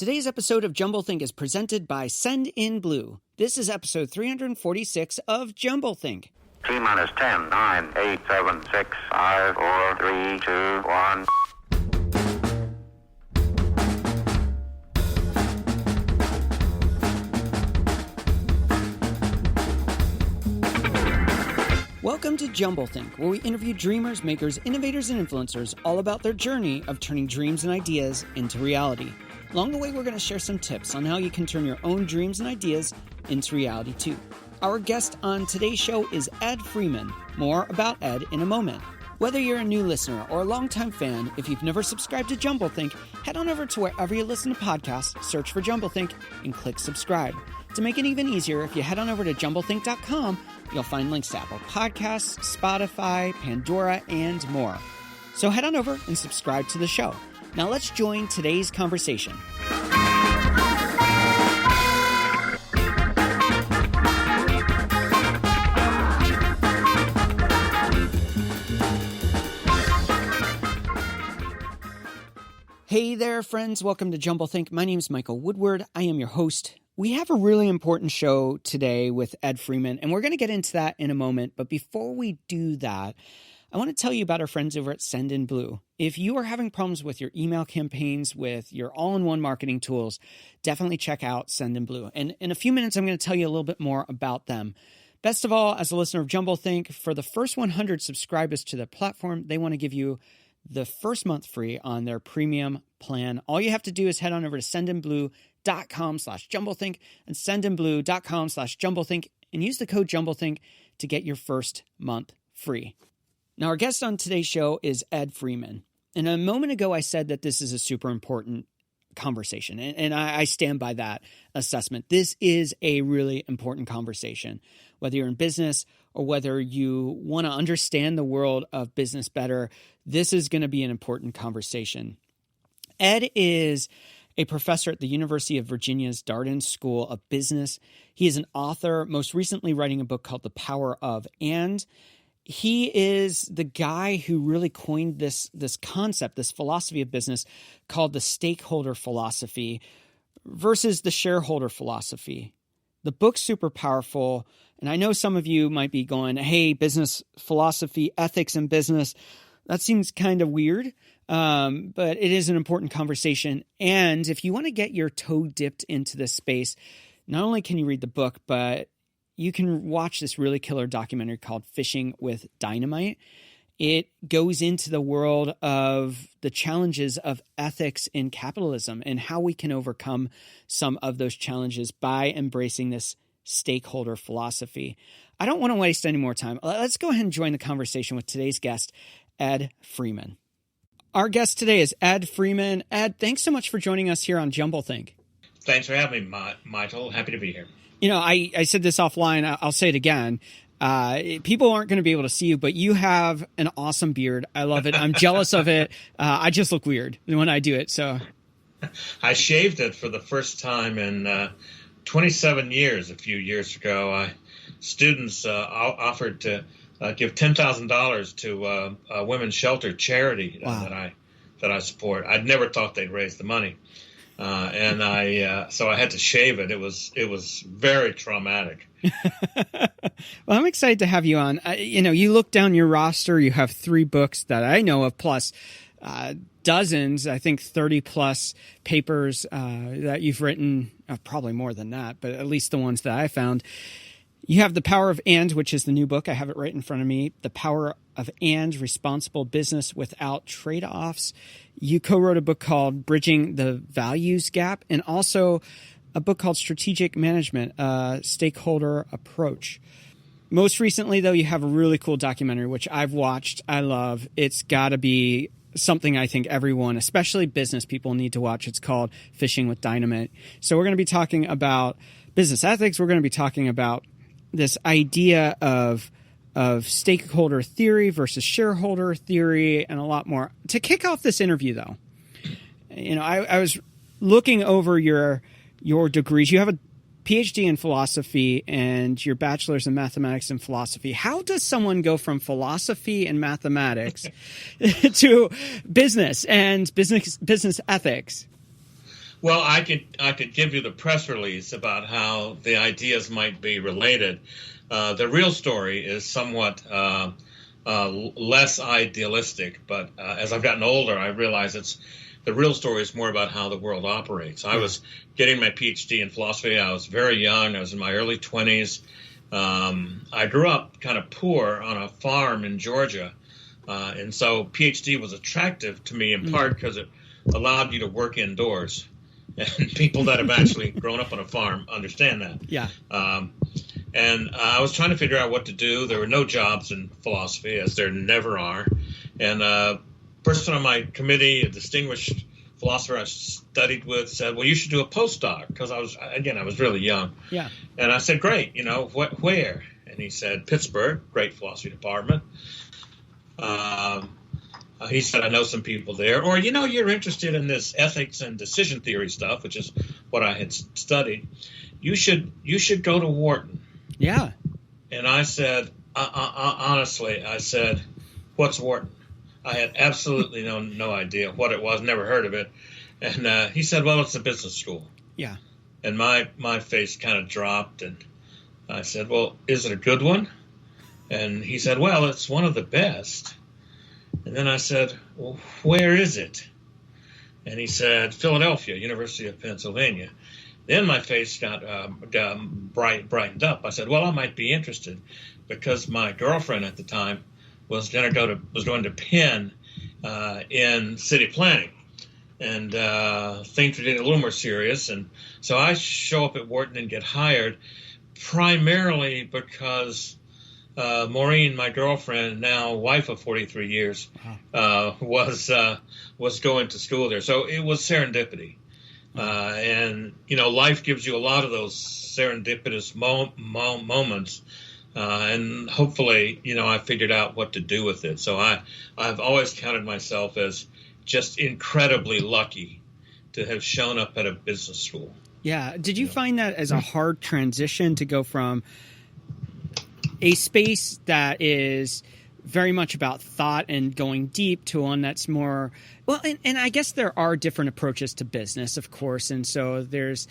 Today's episode of Jumblethink is presented by Send in Blue. This is episode 346 of Jumblethink. T minus 10, 9, 8, 7, 6, 5, 4, 3, 2, 1. Welcome to Jumblethink, where we interview dreamers, makers, innovators, and influencers all about their journey of turning dreams and ideas into reality. Along the way, we're going to share some tips on how you can turn your own dreams and ideas into reality too. Our guest on today's show is Ed Freeman. More about Ed in a moment. Whether you're a new listener or a longtime fan, if you've never subscribed to Jumblethink, head on over to wherever you listen to podcasts, search for Jumblethink, and click subscribe. To make it even easier, if you head on over to jumblethink.com, you'll find links to Apple Podcasts, Spotify, Pandora, and more. So head on over and subscribe to the show. Now let's join today's conversation. Hey there, friends. Welcome to Jumblethink. My name is Michael Woodward. I am your host. We have a really important show today with Ed Freeman, and we're going to get into that in a moment. But before we do that, I want to tell you about our friends over at Send in Blue. If you are having problems with your email campaigns, with your all-in-one marketing tools, definitely check out Send in Blue. And in a few minutes, I'm going to tell you a little bit more about them. Best of all, as a listener of Jumblethink, for the first 100 subscribers to their platform, they want to give you the first month free on their premium plan. All you have to do is head on over to sendinblue.com/jumblethink and sendinblue.com/jumblethink and use the code Jumblethink to get your first month free. Now, our guest on today's show is Ed Freeman. And a moment ago, I said that this is a super important conversation, and I stand by that assessment. This is a really important conversation, whether you're in business or whether you want to understand the world of business better. This is going to be an important conversation. Ed is a professor at the University of Virginia's Darden School of Business. He is an author, most recently writing a book called The Power of And. He is the guy who really coined this concept, this philosophy of business called the stakeholder philosophy versus the shareholder philosophy. The book's super powerful, and I know some of you might be going, hey, business philosophy, ethics in business, that seems kind of weird, but it is an important conversation. And if you want to get your toe dipped into this space, not only can you read the book, but you can watch this really killer documentary called Fishing with Dynamite. It goes into the world of the challenges of ethics in capitalism and how we can overcome some of those challenges by embracing this stakeholder philosophy. I don't want to waste any more time. Let's go ahead and join the conversation with today's guest, Ed Freeman. Our guest today is Ed Freeman. Ed, thanks so much for joining us here on Jumblethink. Thanks for having me, Michael. Happy to be here. You know, I said this offline. I'll say it again. People aren't going to be able to see you, but you have an awesome beard. I love it. I'm jealous of it. I just look weird when I do it. So I shaved it for the first time in 27 years. A few years ago, students offered to give $10,000 to a women's shelter charity. Wow. that I support. I'd never thought they'd raise the money. So I had to shave it. It was very traumatic. Well, I'm excited to have you on. You look down your roster, you have 3 books that I know of, plus dozens, I think 30 plus papers that you've written, probably more than that, but at least the ones that I found. You have The Power of And, which is the new book. I have it right in front of me. The Power of And, Responsible Business Without Trade-Offs. You co-wrote a book called Bridging the Values Gap, and also a book called Strategic Management, Stakeholder Approach. Most recently, though, you have a really cool documentary, which I've watched. I love. It's got to be something I think everyone, especially business people, need to watch. It's called Fishing with Dynamite. So we're going to be talking about business ethics. We're going to be talking about this idea of stakeholder theory versus shareholder theory and a lot more. To kick off this interview, though, I was looking over your degrees. You have a PhD in philosophy and your bachelor's in mathematics and philosophy. How does someone go from philosophy and mathematics to business and business ethics? Well, I could give you the press release about how the ideas might be related. The real story is somewhat less idealistic, but as I've gotten older, I realize the real story is more about how the world operates. I was getting my PhD in philosophy. I was very young. I was in my early 20s. I grew up kind of poor on a farm in Georgia, and so PhD was attractive to me in part because it allowed you to work indoors. And people that have actually grown up on a farm understand that. Yeah. And I was trying to figure out what to do. There were no jobs in philosophy, as there never are. And a person on my committee, a distinguished philosopher I studied with, said, well, you should do a postdoc, because I was really young. Yeah. And I said, great, where? And he said, Pittsburgh, great philosophy department. He said, I know some people there. Or, you're interested in this ethics and decision theory stuff, which is what I had studied. You should go to Wharton. Yeah. And I said, honestly, what's Wharton? I had absolutely no idea what it was, never heard of it. And he said, well, it's a business school. Yeah. And my face kind of dropped. And I said, well, is it a good one? And he said, well, it's one of the best. And then I said, well, where is it? And he said, Philadelphia, University of Pennsylvania. Then my face got brightened up. I said, well, I might be interested, because my girlfriend at the time was going to Penn in city planning. And things were getting a little more serious. And so I show up at Wharton and get hired primarily because Maureen, my girlfriend, now wife of 43 years, was going to school there. So it was serendipity. And, life gives you a lot of those serendipitous moments. And hopefully, I figured out what to do with it. So I've always counted myself as just incredibly lucky to have shown up at a business school. Yeah. Did you find that as a hard transition to go from a space that is very much about thought and going deep to one that's more, well, and I guess there are different approaches to business, of course, and so there's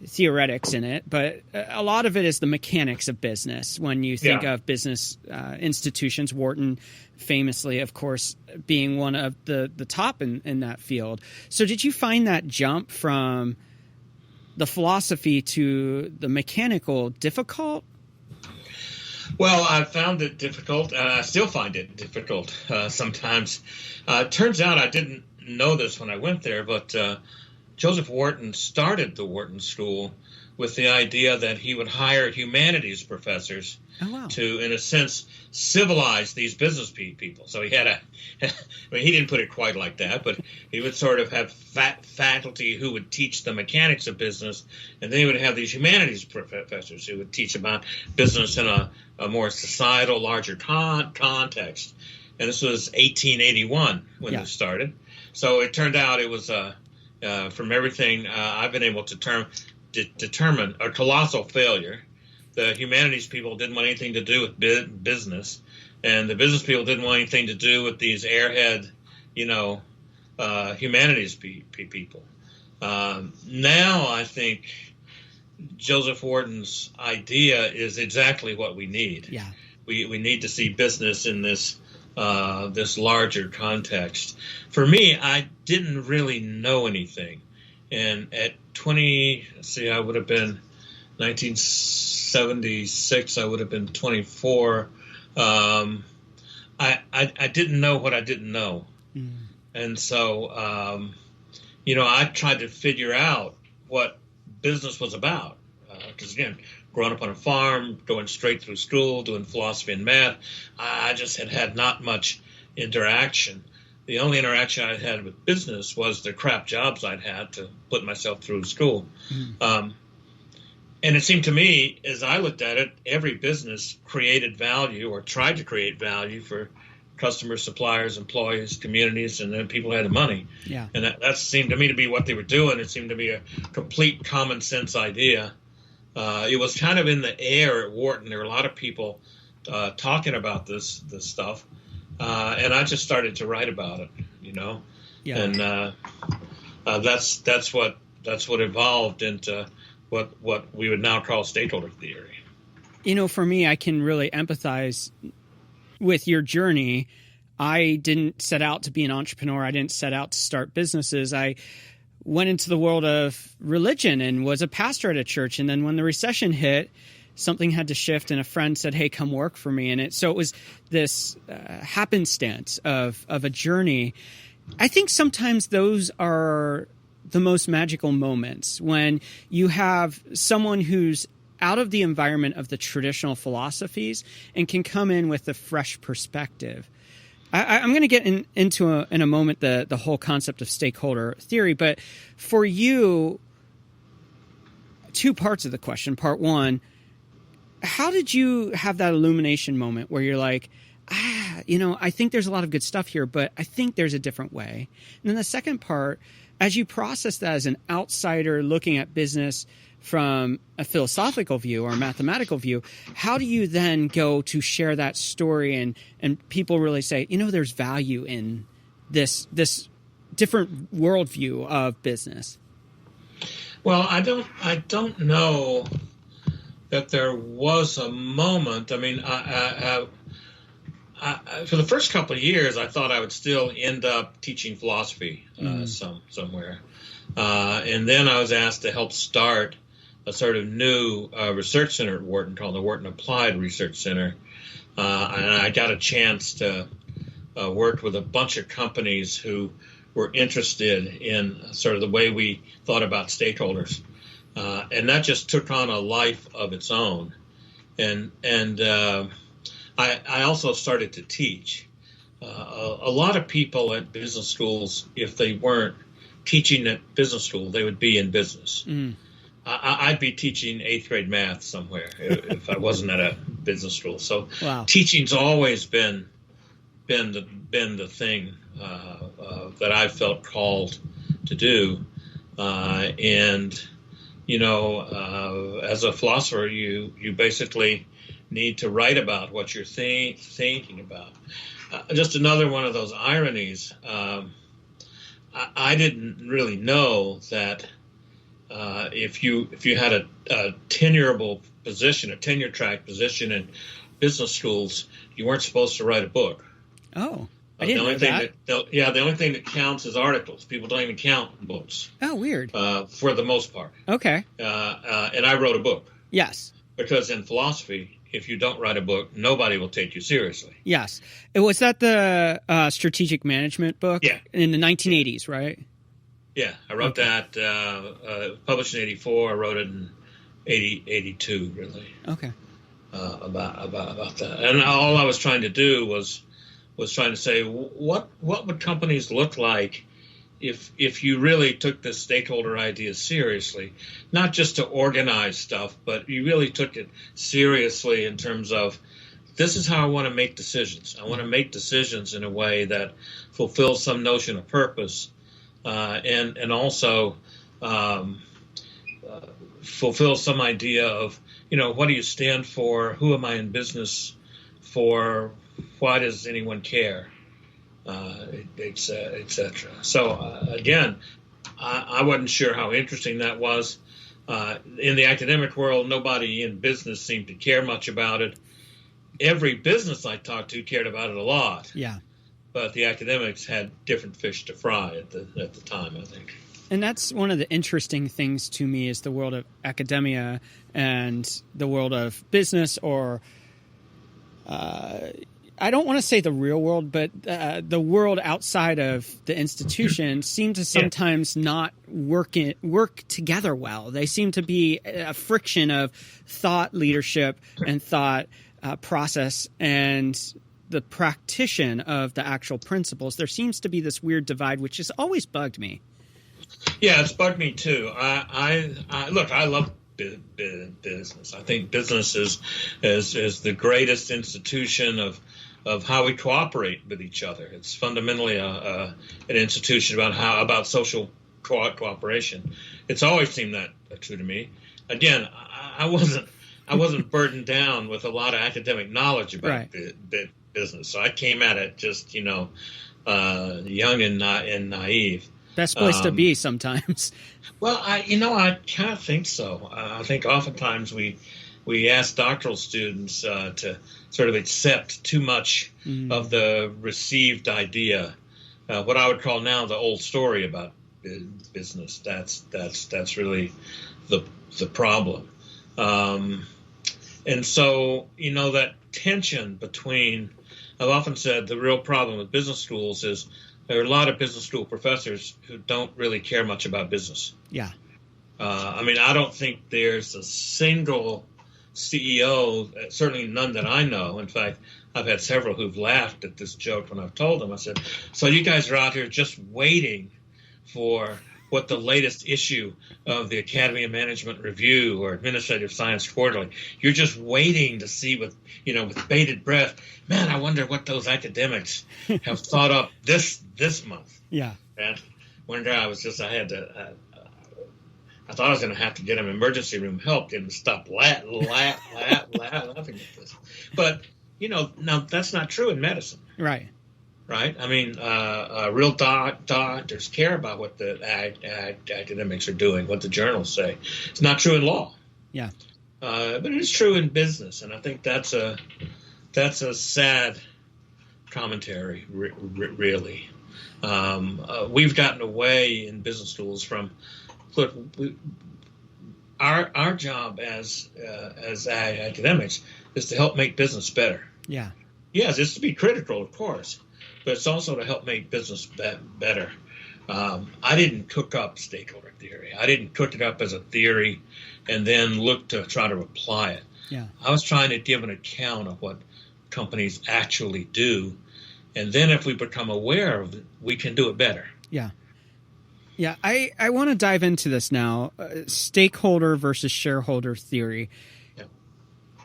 theoretics in it, but a lot of it is the mechanics of business. When you think of business institutions, Wharton famously, of course, being one of the top in that field. So did you find that jump from the philosophy to the mechanical difficult? Well, I found it difficult, and I still find it difficult sometimes. It turns out I didn't know this when I went there, but Joseph Wharton started the Wharton School with the idea that he would hire humanities professors to, in a sense, civilize these business people. So he had he didn't put it quite like that, but he would sort of have faculty who would teach the mechanics of business, and then he would have these humanities professors who would teach about business in a more societal, larger context. And this was 1881 when this started. So it turned out it was from everything I've been able to determine a colossal failure. The humanities people didn't want anything to do with business, and the business people didn't want anything to do with these airhead, humanities people. Now I think Joseph Wharton's idea is exactly what we need. Yeah, we need to see business in this larger context. For me, I didn't really know anything, and at I would have been 1976. I would have been 24. I didn't know what I didn't know, and so I tried to figure out what business was about. Because again, growing up on a farm, going straight through school, doing philosophy and math, I just had not much interaction. The only interaction I had with business was the crap jobs I'd had to put myself through school. And it seemed to me, as I looked at it, every business created value or tried to create value for customers, suppliers, employees, communities, and then people who had the money. Yeah. And that seemed to me to be what they were doing. It seemed to be a complete common sense idea. It was kind of in the air at Wharton. There were a lot of people talking about this stuff, and I just started to write about it. Yeah. And that's what that's what evolved into what we would now call stakeholder theory. For me, I can really empathize with your journey. I didn't set out to be an entrepreneur. I didn't set out to start businesses. I went into the world of religion and was a pastor at a church. And then when the recession hit, something had to shift, and a friend said, "Hey, come work for me." And so it was this happenstance of a journey. I think sometimes those are the most magical moments, when you have someone who's out of the environment of the traditional philosophies and can come in with a fresh perspective. I'm going to get into in a moment the whole concept of stakeholder theory, but for you, two parts of the question. Part one, how did you have that illumination moment where you're like, I think there's a lot of good stuff here, but I think there's a different way? And then the second part, as you process that as an outsider looking at business from a philosophical view or a mathematical view, how do you then go to share that story and people really say, there's value in this different worldview of business? Well, I don't know that there was a moment. I mean, I for the first couple of years, I thought I would still end up teaching philosophy somewhere. And then I was asked to help start a sort of new research center at Wharton called the Wharton Applied Research Center. And I got a chance to work with a bunch of companies who were interested in sort of the way we thought about stakeholders. And that just took on a life of its own. And I also started to teach. A lot of people at business schools, if they weren't teaching at business school, they would be in business. Mm. I'd be teaching 8th grade math somewhere if I wasn't at a business school. So wow. Teaching's always been the thing that I felt called to do. And as a philosopher, you basically need to write about what you're thinking about. Just another one of those ironies. I didn't really know that if you had a tenurable position, a tenure track position in business schools, you weren't supposed to write a book. Oh, I didn't know that. The only thing that counts is articles. People don't even count books. Oh, weird. For the most part. Okay. And I wrote a book. Yes. Because in philosophy, if you don't write a book, nobody will take you seriously. Yes. Was that the strategic management book? Yeah. In the 1980s, right? Yeah. I wrote that, published in 84. I wrote it in 82, really. Okay. About that. And all I was trying to do was trying to say, what would companies look like if you really took the stakeholder idea seriously, not just to organize stuff, but you really took it seriously in terms of, this is how I want to make decisions. I want to make decisions in a way that fulfills some notion of purpose, and also fulfills some idea of, what do you stand for? Who am I in business for? Why does anyone care? Etc. So again, I wasn't sure how interesting that was. In the academic world, nobody in business seemed to care much about it. Every business I talked to cared about it a lot. Yeah. But the academics had different fish to fry at the time, I think. And that's one of the interesting things to me is the world of academia and the world of business, or I don't want to say the real world, but the world outside of the institution seem to sometimes not work together well. They seem to be a friction of thought leadership and thought process and the practitioner of the actual principles. There seems to be this weird divide, which has always bugged me. Yeah, it's bugged me too. I love business. I think business is the greatest institution of how we cooperate with each other. It's fundamentally an institution about social cooperation. It's always seemed that true to me. Again, I wasn't burdened down with a lot of academic knowledge about business, so I came at it just young and naive. Best place to be sometimes. Well, I kind of think so. I think oftentimes we ask doctoral students to sort of accept too much of the received idea, what I would call now the old story about business. That's really the problem. And so, that tension between, I've often said the real problem with business schools is there are a lot of business school professors who don't really care much about business. Yeah. I don't think there's a single CEO, certainly none that I know. In fact, I've had several who've laughed at this joke when I've told them. I said, so you guys are out here just waiting for what the latest issue of the Academy of Management Review or Administrative Science Quarterly. You're just waiting to see with bated breath. Man, I wonder what those academics have thought up this month. Yeah. And one day I thought I was going to have to get him emergency room help, get him to stop laughing at this. But now that's not true in medicine. Right. Right? Real doctors care about what the academics are doing, what the journals say. It's not true in law. Yeah. But it is true in business, and I think that's a sad commentary, really. We've gotten away in business schools from, look, our job as academics is to help make business better. Yeah. Yes, it's to be critical, of course, but it's also to help make business better. I didn't cook up stakeholder theory. I didn't cook it up as a theory and then look to try to apply it. Yeah. I was trying to give an account of what companies actually do, and then if we become aware of it, we can do it better. Yeah. Yeah, I want to dive into this now. Stakeholder versus shareholder theory. Yeah.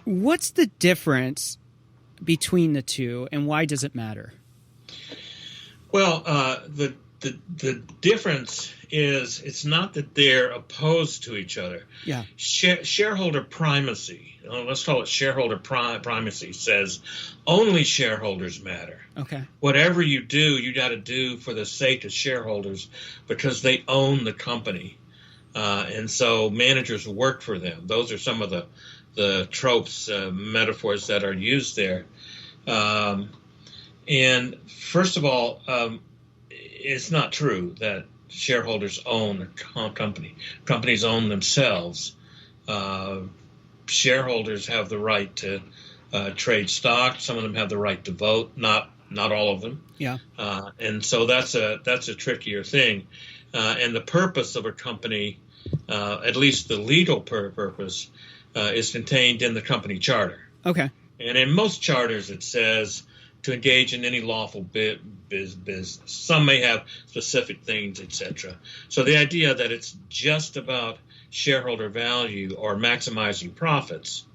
What's the difference between the two, and why does it matter? Well, the difference is it's not that they're opposed to each other. Yeah. Shareholder primacy, let's call it shareholder primacy, says only shareholders matter. Okay. Whatever you do, you got to do for the sake of shareholders because they own the company. And so managers work for them. Those are some of the tropes, metaphors that are used there. And first of all, it's not true that shareholders own a company. Companies own themselves. Shareholders have the right to trade stock. Some of them have the right to vote. Not all of them. Yeah. And so that's a trickier thing. And the purpose of a company, at least the legal purpose, is contained in the company charter. Okay. And in most charters, it says to engage in any lawful business. Some may have specific things, etc. So the idea that it's just about shareholder value or maximizing profits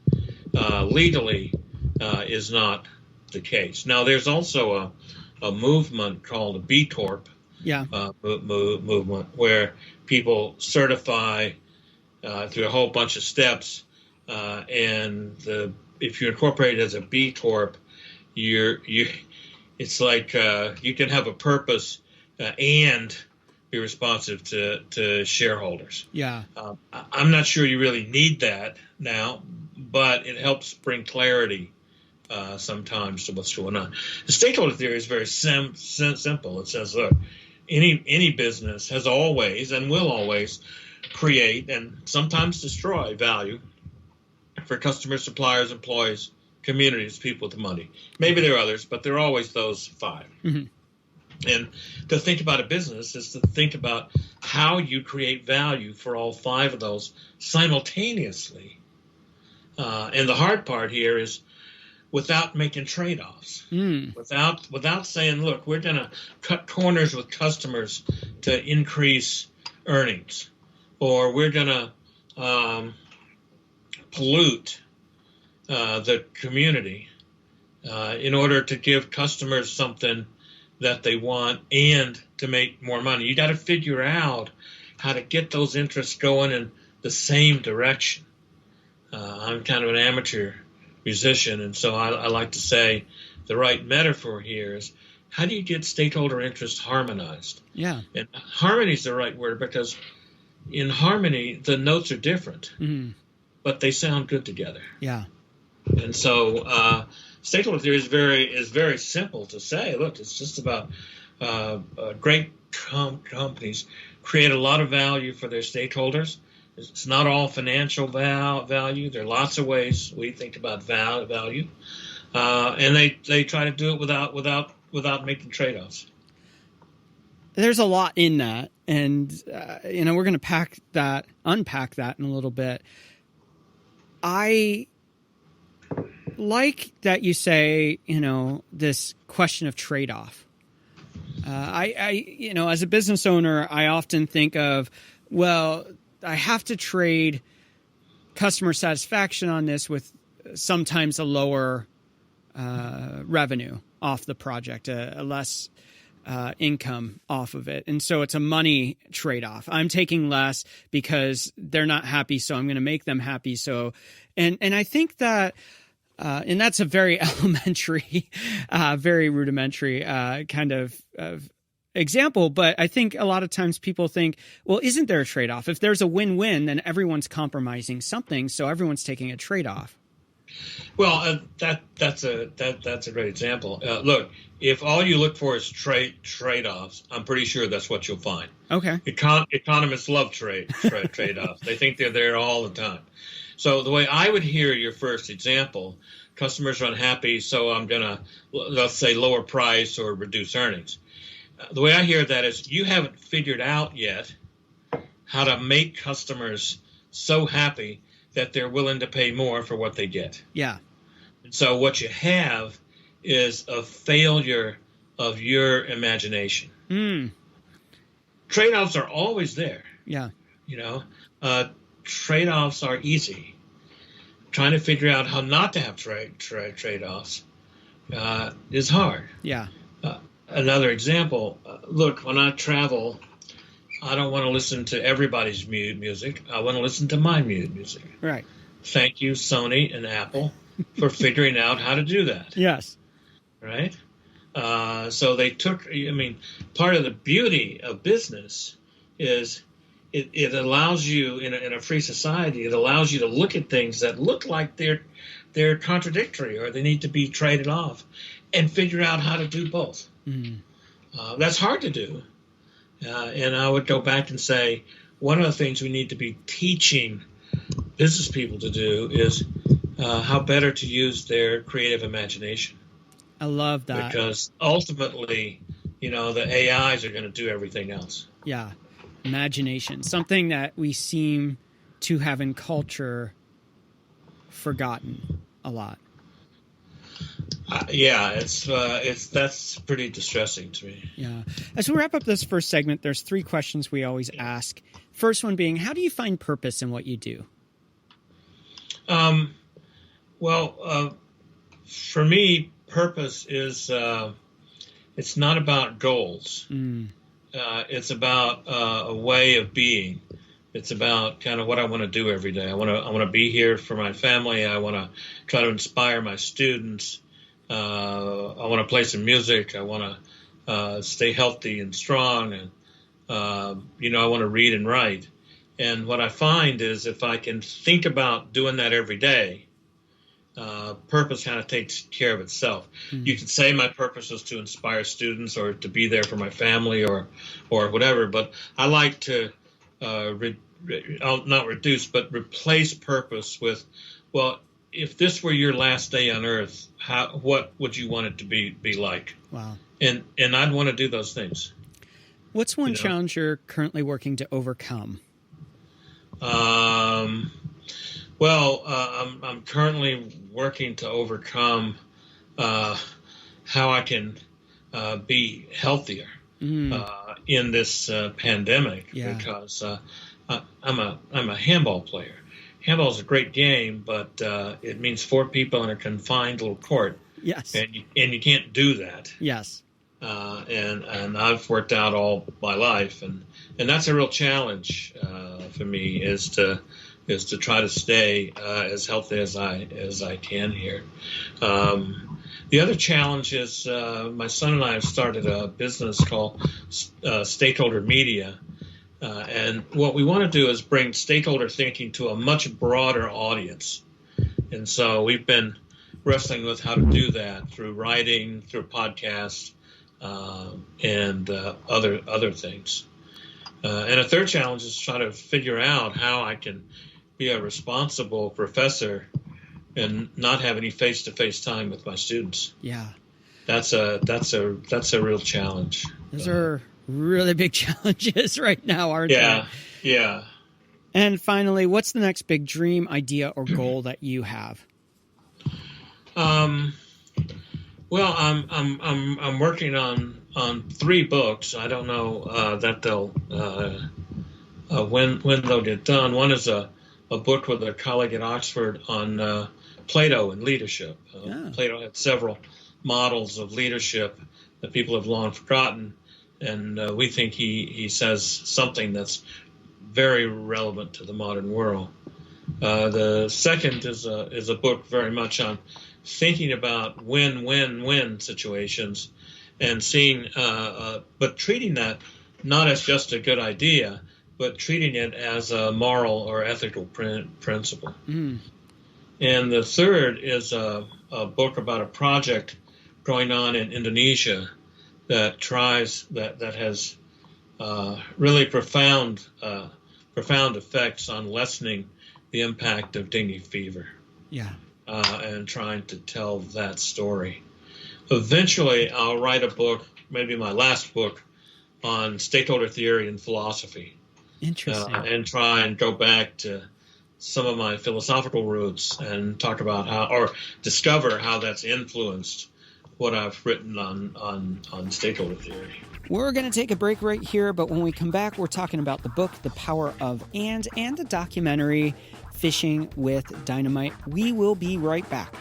legally is not the case. Now, there's also a movement called a B Corp movement where people certify through a whole bunch of steps, and if you're incorporated as a B Corp, it's like you can have a purpose and be responsive to shareholders. Yeah. I'm not sure you really need that now, but it helps bring clarity sometimes to what's going on. The stakeholder theory is very simple. It says, look, any business has always and will always create and sometimes destroy value for customers, suppliers, employees, communities, people with money. Maybe there are others, but there are always those five. Mm-hmm. And to think about a business is to think about how you create value for all five of those simultaneously. And the hard part here is without making trade-offs, without saying, look, we're going to cut corners with customers to increase earnings, or we're going to pollute the community in order to give customers something that they want and to make more money. You got to figure out how to get those interests going in the same direction. I'm kind of an amateur musician, and so I like to say the right metaphor here is how do you get stakeholder interest harmonized? Yeah. And harmony is the right word, because in harmony, the notes are different, but they sound good together. Yeah. And so stakeholder theory is very simple to say. Look, it's just about great companies create a lot of value for their stakeholders. It's not all financial value. There are lots of ways we think about value, and they try to do it without making trade-offs. There's a lot in that, and we're going to unpack that in a little bit. I like that you say, this question of trade-off. I as a business owner, I often think of, well, I have to trade customer satisfaction on this with sometimes a lower revenue off the project, a less income off of it. And so it's a money trade-off. I'm taking less because they're not happy, so I'm going to make them happy. So, and I think that, and that's a very elementary, very rudimentary kind of example. But I think a lot of times people think, well, isn't there a trade-off? If there's a win-win, then everyone's compromising something, so everyone's taking a trade-off. Well, that's a great example. Look, if all you look for is trade-offs, I'm pretty sure that's what you'll find. Okay. Economists love trade-offs. They think they're there all the time. So the way I would hear your first example, customers are unhappy, so I'm going to, let's say, lower price or reduce earnings. The way I hear that is you haven't figured out yet how to make customers so happy that they're willing to pay more for what they get. Yeah. And so what you have is a failure of your imagination. Trade-offs are always there. Yeah. Trade-offs are easy. Trying to figure out how not to have trade-offs is hard. Yeah. Another example, look, when I travel, I don't want to listen to everybody's music. I want to listen to my music. Right. Thank you, Sony and Apple, for figuring out how to do that. Yes. Right? So they took, part of the beauty of business is it allows you, in a free society, it allows you to look at things that look like they're contradictory or they need to be traded off and figure out how to do both. That's hard to do. And I would go back and say one of the things we need to be teaching business people to do is how better to use their creative imagination. I love that. Because ultimately, the AIs are going to do everything else. Yeah. Imagination, something that we seem to have in culture forgotten a lot. That's pretty distressing to me. Yeah. As we wrap up this first segment, there's 3 questions we always ask. First one being, how do you find purpose in what you do? For me, purpose is it's not about goals. It's about a way of being. It's about kind of what I want to do every day. I want to be here for my family. I want to try to inspire my students. I want to play some music. I want to stay healthy and strong, and I want to read and write. And what I find is if I can think about doing that every day, purpose kind of takes care of itself. You could say my purpose is to inspire students or to be there for my family or whatever, but I like to not reduce, but replace purpose with, well, if this were your last day on Earth, what would you want it to be like? Wow. And I'd want to do those things. What's one challenge you're currently working to overcome? I'm currently working to overcome how I can be healthier in this pandemic, because I'm a handball player. Handball is a great game, but it means 4 people in a confined little court. Yes, and you can't do that. Yes, and I've worked out all my life, and that's a real challenge for me is to try to stay as healthy as I can here. The other challenge is my son and I have started a business called Stakeholder Media. And what we want to do is bring stakeholder thinking to a much broader audience. And so we've been wrestling with how to do that through writing, through podcasts, and other things. And a third challenge is trying to figure out how I can be a responsible professor and not have any face-to-face time with my students. Yeah, that's a real challenge. Those are really big challenges right now, aren't they? Yeah. And finally, what's the next big dream, idea, or goal that you have? Well, I'm working on 3 books. I don't know that they'll when they'll get done. One is a book with a colleague at Oxford on Plato and leadership. Plato had several models of leadership that people have long forgotten, and we think he says something that's very relevant to the modern world. The second is a book very much on thinking about win-win-win situations and seeing, but treating that not as just a good idea, but treating it as a moral or ethical principle. Mm. And the third is a book about a project going on in Indonesia that has really profound effects on lessening the impact of dengue fever. Yeah. And trying to tell that story. Eventually, I'll write a book, maybe my last book, on stakeholder theory and philosophy. Interesting. And try and go back to some of my philosophical roots and talk about or discover how that's influenced what I've written on stakeholder theory. We're going to take a break right here, but when we come back, we're talking about the book, The Power of and the documentary, Fishing with Dynamite. We will be right back.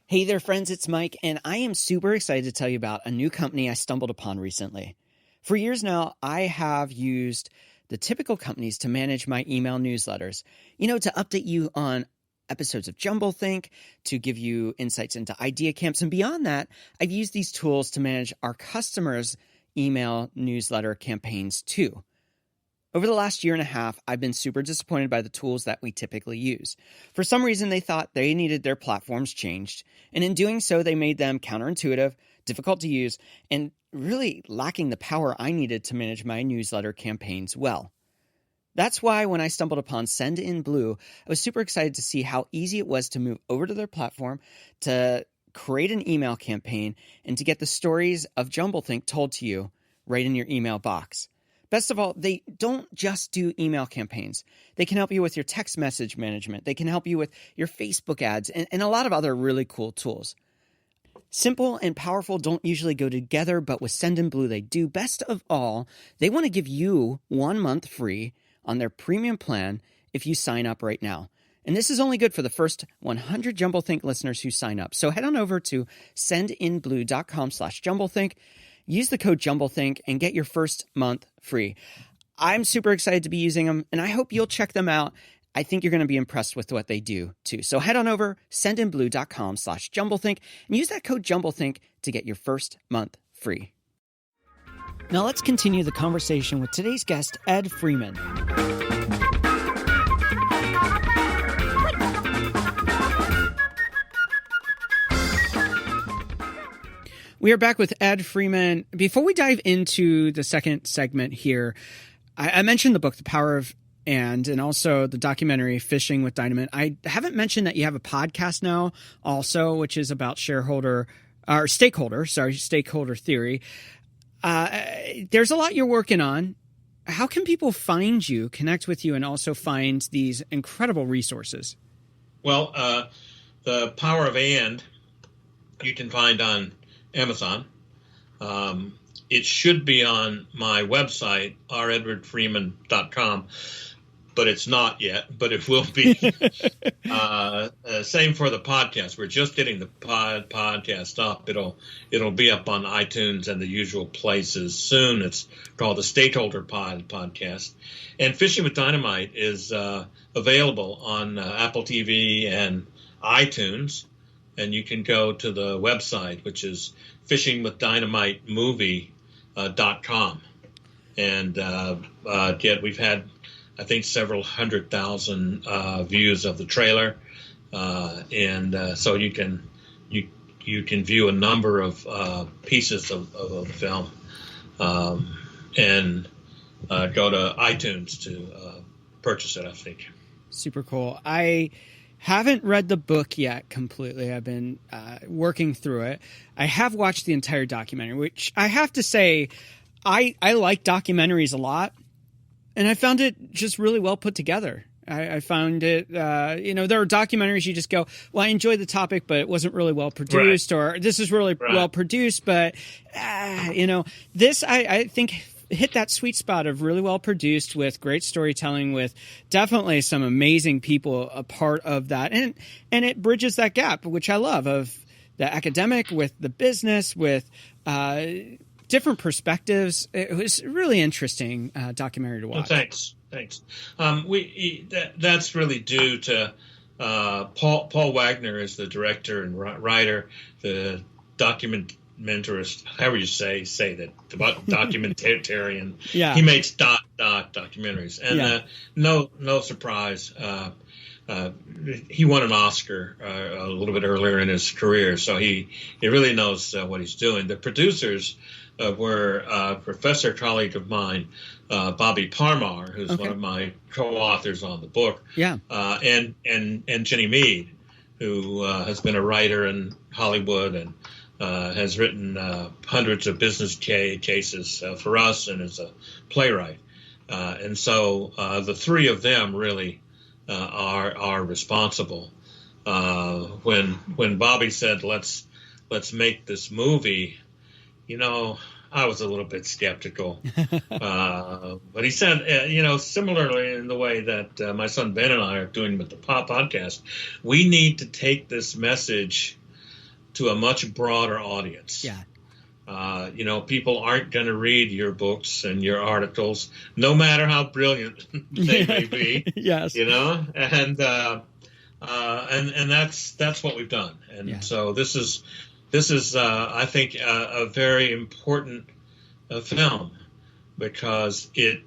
Hey there, friends, it's Mike, and I am super excited to tell you about a new company I stumbled upon recently. For years now, I have used the typical companies to manage my email newsletters, to update you on episodes of Jumblethink, to give you insights into idea camps, and beyond that, I've used these tools to manage our customers' email newsletter campaigns too. Over the last year and a half, I've been super disappointed by the tools that we typically use. For some reason, they thought they needed their platforms changed, and in doing so, they made them counterintuitive, difficult to use, and really lacking the power I needed to manage my newsletter campaigns well. That's why when I stumbled upon Sendinblue, I was super excited to see how easy it was to move over to their platform, to create an email campaign, and to get the stories of Jumblethink told to you right in your email box. Best of all, they don't just do email campaigns. They can help you with your text message management. They can help you with your Facebook ads and a lot of other really cool tools. Simple and powerful don't usually go together, but with Sendinblue they do. Best of all, they want to give you 1 month free on their premium plan if you sign up right now. And this is only good for the first 100 Jumblethink listeners who sign up. So head on over to sendinblue.com/Jumblethink. Use the code Jumblethink and get your first month free. I'm super excited to be using them, and I hope you'll check them out. I think you're going to be impressed with what they do, too. So head on over, sendinblue.com/Jumblethink, and use that code Jumblethink to get your first month free. Now let's continue the conversation with today's guest, Ed Freeman. We are back with Ed Freeman. Before we dive into the second segment here, I mentioned the book, The Power of and also the documentary, Fishing with Dynamite. I haven't mentioned that you have a podcast now also, which is about stakeholder theory. There's a lot you're working on. How can people find you, connect with you, and also find these incredible resources? Well, The Power of and you can find on Amazon. It should be on my website, redwardfreeman.com. but it's not yet, but it will be. Same for the podcast. We're just getting the podcast up. It'll be up on iTunes and the usual places soon. It's called the Stakeholder Podcast. And Fishing with Dynamite is available on Apple TV and iTunes. And you can go to the website, which is fishingwithdynamitemovie.com. And we've had, I think, several 100,000 views of the trailer, so you can view a number of pieces of the film, and go to iTunes to purchase it, I think. Super cool. I haven't read the book yet completely. I've been working through it. I have watched the entire documentary, which I have to say, I like documentaries a lot. And I found it just really well put together. I found it, there are documentaries you just go, well, I enjoyed the topic, but it wasn't really well produced, or this is really well produced, but, this, I think, hit that sweet spot of really well produced with great storytelling, with definitely some amazing people a part of that. And it bridges that gap, which I love, of the academic with the business, with, different perspectives. It was a really interesting documentary to watch. Well, thanks. That's really due to Paul Wagner is the director and writer, the documentarist, however you say that, documentarian. Yeah. He makes documentaries, and no surprise. He won an Oscar a little bit earlier in his career, so he really knows what he's doing. The producers were a professor colleague of mine, Bobby Parmar, who's one of my co-authors on the book, and Jenny Mead, who has been a writer in Hollywood and has written hundreds of business cases for us, and is a playwright. And so the three of them really are responsible. When Bobby said, let's make this movie, I was a little bit skeptical. But he said, similarly in the way that my son Ben and I are doing with the podcast, we need to take this message to a much broader audience. Yeah. People aren't going to read your books and your articles, no matter how brilliant they may be. Yes. And that's what we've done. And so this is I think a very important film, because it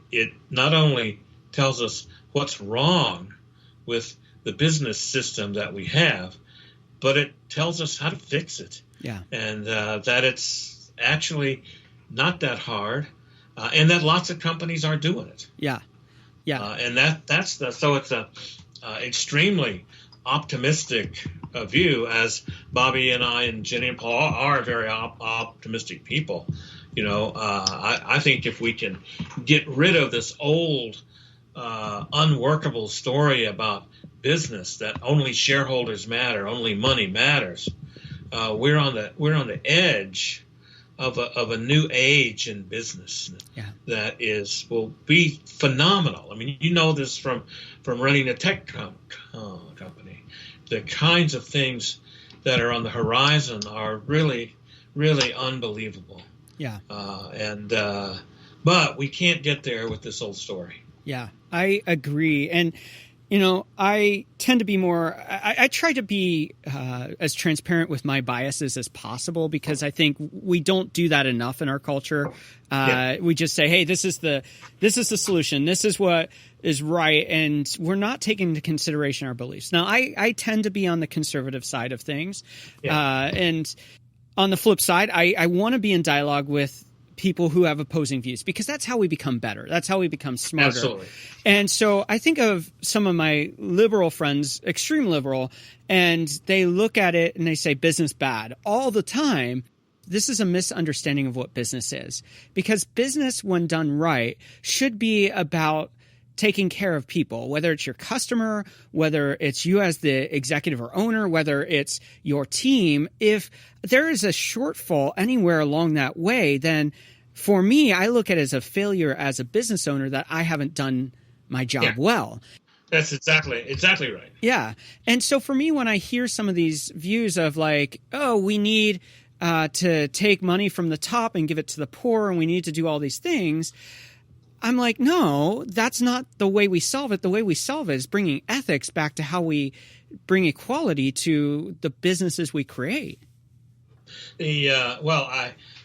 not only tells us what's wrong with the business system that we have, but it tells us how to fix it. Yeah. And that it's actually not that hard, and that lots of companies are doing it. Yeah. Yeah. And so it's a extremely optimistic view, as Bobby and I and Jenny and Paul are very optimistic people. I think if we can get rid of this old, unworkable story about business, that only shareholders matter, only money matters, we're on the edge of a new age in business that will be phenomenal. I mean, this from running a tech company. The kinds of things that are on the horizon are really, really unbelievable. Yeah. But we can't get there with this old story. Yeah, I agree. And, I tend to be I try to be as transparent with my biases as possible, because I think we don't do that enough in our culture. We just say, hey, this is the solution. This is what is right. And we're not taking into consideration our beliefs. Now, I tend to be on the conservative side of things. And on the flip side, I want to be in dialogue with people who have opposing views, because that's how we become better. That's how we become smarter. Absolutely. And so I think of some of my liberal friends, extreme liberal, and they look at it and they say business bad all the time. This is a misunderstanding of what business is, because business, when done right, should be about taking care of people, whether it's your customer, whether it's you as the executive or owner, whether it's your team. If there is a shortfall anywhere along that way, then for me, I look at it as a failure as a business owner, that I haven't done my job well. That's exactly right. Yeah. And so for me, when I hear some of these views of like, oh, we need to take money from the top and give it to the poor, and we need to do all these things, I'm like, no, that's not the way we solve it. The way we solve it is bringing ethics back to how we bring equality to the businesses we create. Well,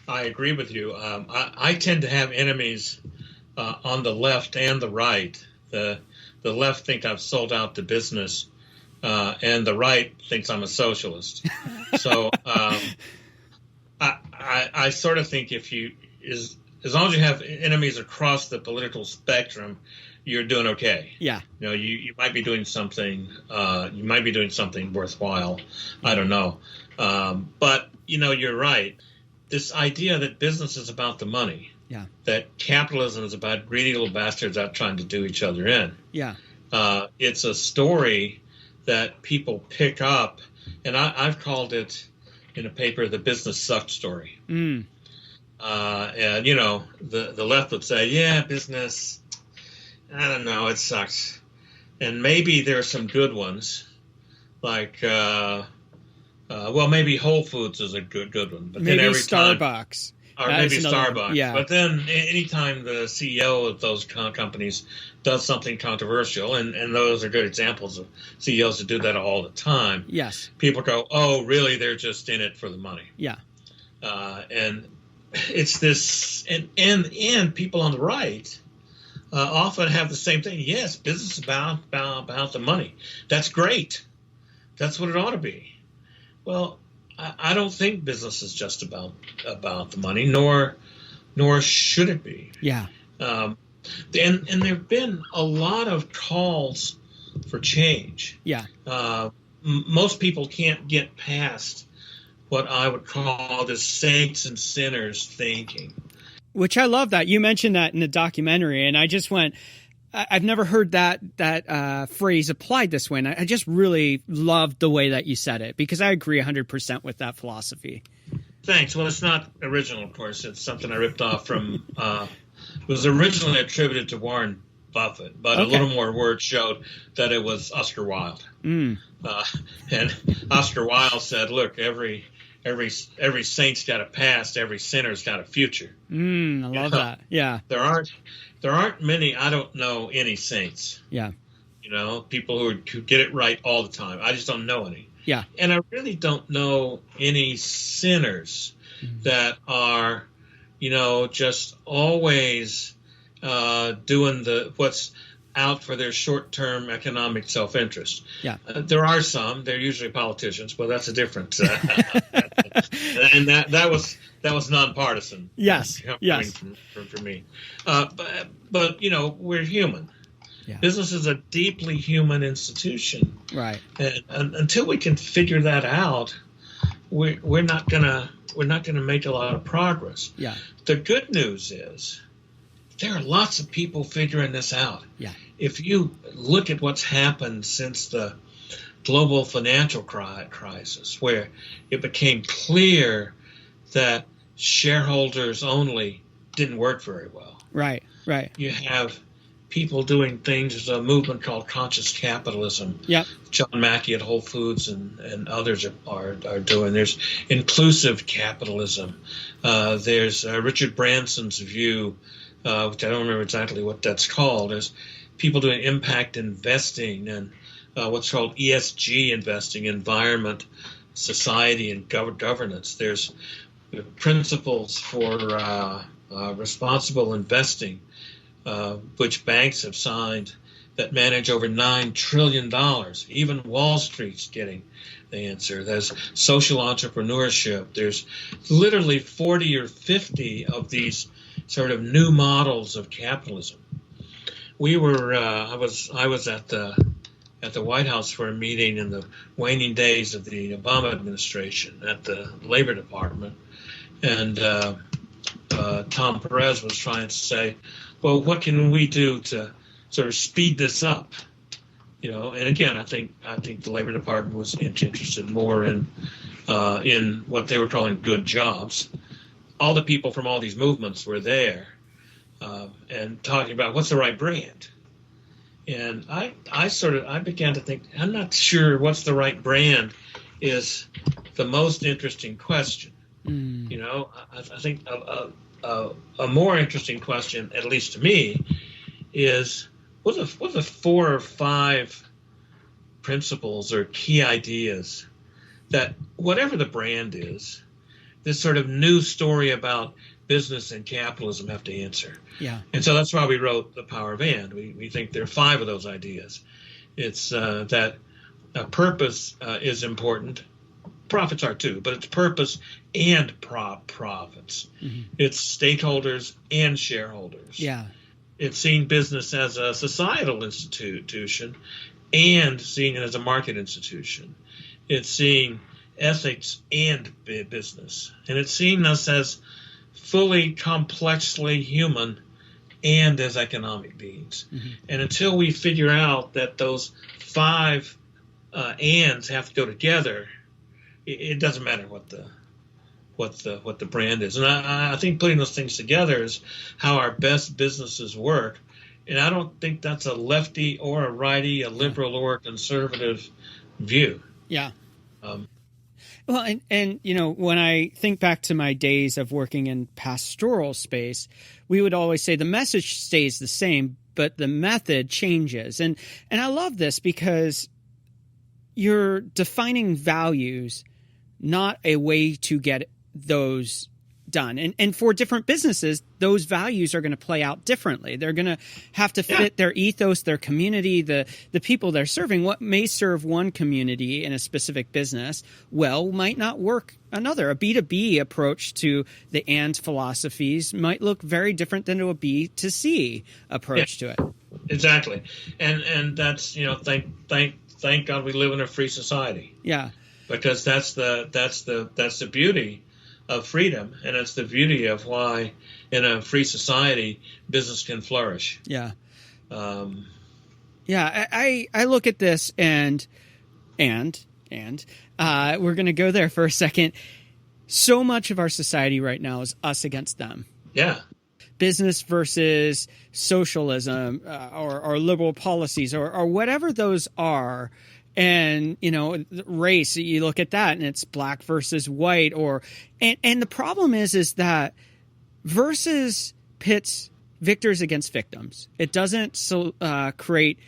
I agree with you. I tend to have enemies on the left and the right. The left think I've sold out the business, and the right thinks I'm a socialist. So I sort of think as long as you have enemies across the political spectrum, you're doing okay. Yeah. You might be doing something. You might be doing something worthwhile. I don't know. But you're right. This idea that business is about the money. Yeah. That capitalism is about greedy little bastards out trying to do each other in. Yeah. It's a story that people pick up, and I've called it in a paper the business sucked story. Mm. And the left would say, yeah, business, I don't know, it sucks. And maybe there are some good ones, like maybe Whole Foods is a good one. But maybe then every Starbucks. Or maybe Starbucks. Yeah. But then anytime the CEO of those companies does something controversial, and those are good examples of CEOs that do that all the time. Yes. People go, oh, really? They're just in it for the money. Yeah. And it's this, and people on the right often have the same thing. Yes, business is about the money. That's great. That's what it ought to be. Well, I don't think business is just about the money, nor should it be. Yeah. And there have been a lot of calls for change. Yeah. Most people can't get past what I would call the saints and sinners thinking. Which I love that. You mentioned that in the documentary, and I just went, I've never heard that phrase applied this way. And I just really loved the way that you said it, because I agree 100% with that philosophy. Thanks. Well, it's not original, of course. It's something I ripped off from, it was originally attributed to Warren Buffett, but a little more work showed that it was Oscar Wilde. Mm. And Oscar Wilde said, look, every saint's got a past, every sinner's got a future. I love that. Yeah. There aren't many, I don't know any saints. Yeah. People who get it right all the time. I just don't know any. Yeah. And I really don't know any sinners that are, just always doing what's out for their short-term economic self-interest. Yeah. There are some. They're usually politicians, but that's a different. And that was nonpartisan. Yes. Yes. For me, but we're human. Yeah. Business is a deeply human institution. Right. And until we can figure that out, we're not gonna make a lot of progress. Yeah. The good news is there are lots of people figuring this out. Yeah. If you look at what's happened since the global financial crisis, where it became clear that shareholders only didn't work very well. Right. Right. You have people doing things. There's a movement called conscious capitalism. Yep. John Mackey at Whole Foods and others are doing. There's inclusive capitalism. There's Richard Branson's view, which I don't remember exactly what that's called. There's people doing impact investing and what's called ESG investing, environment, society, and governance. There's principles for responsible investing, which banks have signed, that manage over $9 trillion. Even Wall Street's getting the answer. There's social entrepreneurship. There's literally 40 or 50 of these sort of new models of capitalism. We were I was at the White House for a meeting in the waning days of the Obama administration at the Labor Department, and Tom Perez was trying to say, well, what can we do to sort of speed this up? And again, I think the Labor Department was interested more in what they were calling good jobs. All the people from all these movements were there and talking about what's the right brand. And I began to think, I'm not sure what's the right brand is the most interesting question. You know, I think a more interesting question, at least to me, is what are the 4 or 5 principles or key ideas that whatever the brand is, this sort of new story about business and capitalism have to answer. Yeah. And so that's why we wrote The Power of And. We think there are 5 of those ideas. It's that purpose is important. Profits are too, but it's purpose and profits. Mm-hmm. It's stakeholders and shareholders. Yeah. It's seeing business as a societal institution and seeing it as a market institution. It's seeing ethics and business. And it's seeing us as fully complexly human and as economic beings. Mm-hmm. And until we figure out that those 5 ands have to go together, it doesn't matter what the brand is. And I think putting those things together is how our best businesses work. And I don't think that's a lefty or a righty, a liberal or a conservative view. Yeah. Well, and you know, when I think back to my days of working in pastoral space, we would always say the message stays the same, but the method changes. And I love this because you're defining values, not a way to get those done. And for different businesses, those values are going to play out differently. They're going to have to fit their ethos, their community, the people they're serving. What may serve one community in a specific business well might not work another. A B2B approach to the and philosophies might look very different than to a B to C approach to it. Exactly. And that's, you know, thank God we live in a free society. Yeah. Because that's the beauty of freedom, and it's the beauty of why in a free society business can flourish. Yeah. I look at this and we're going to go there for a second. So much of our society right now is us against them. Yeah. Business versus socialism or liberal policies or whatever those are. And, you know, race, you look at that and it's black versus white and the problem is that versus pits victors against victims. It doesn't create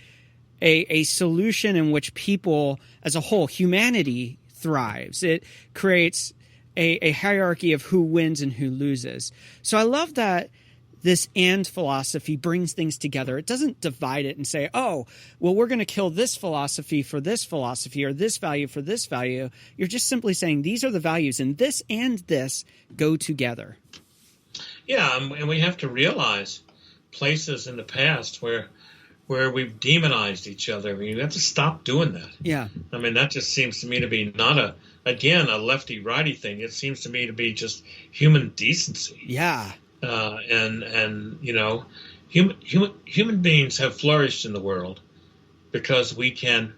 a solution in which people as a whole, humanity thrives. It creates a hierarchy of who wins and who loses. So I love that this and philosophy brings things together. It doesn't divide it and say, oh, well, we're going to kill this philosophy for this philosophy or this value for this value. You're just simply saying these are the values and this go together. Yeah, and we have to realize places in the past where we've demonized each other. I mean, you have to stop doing that. Yeah. I mean, that just seems to me to be not a lefty-righty thing. It seems to me to be just human decency. Yeah. And you know, human beings have flourished in the world because we can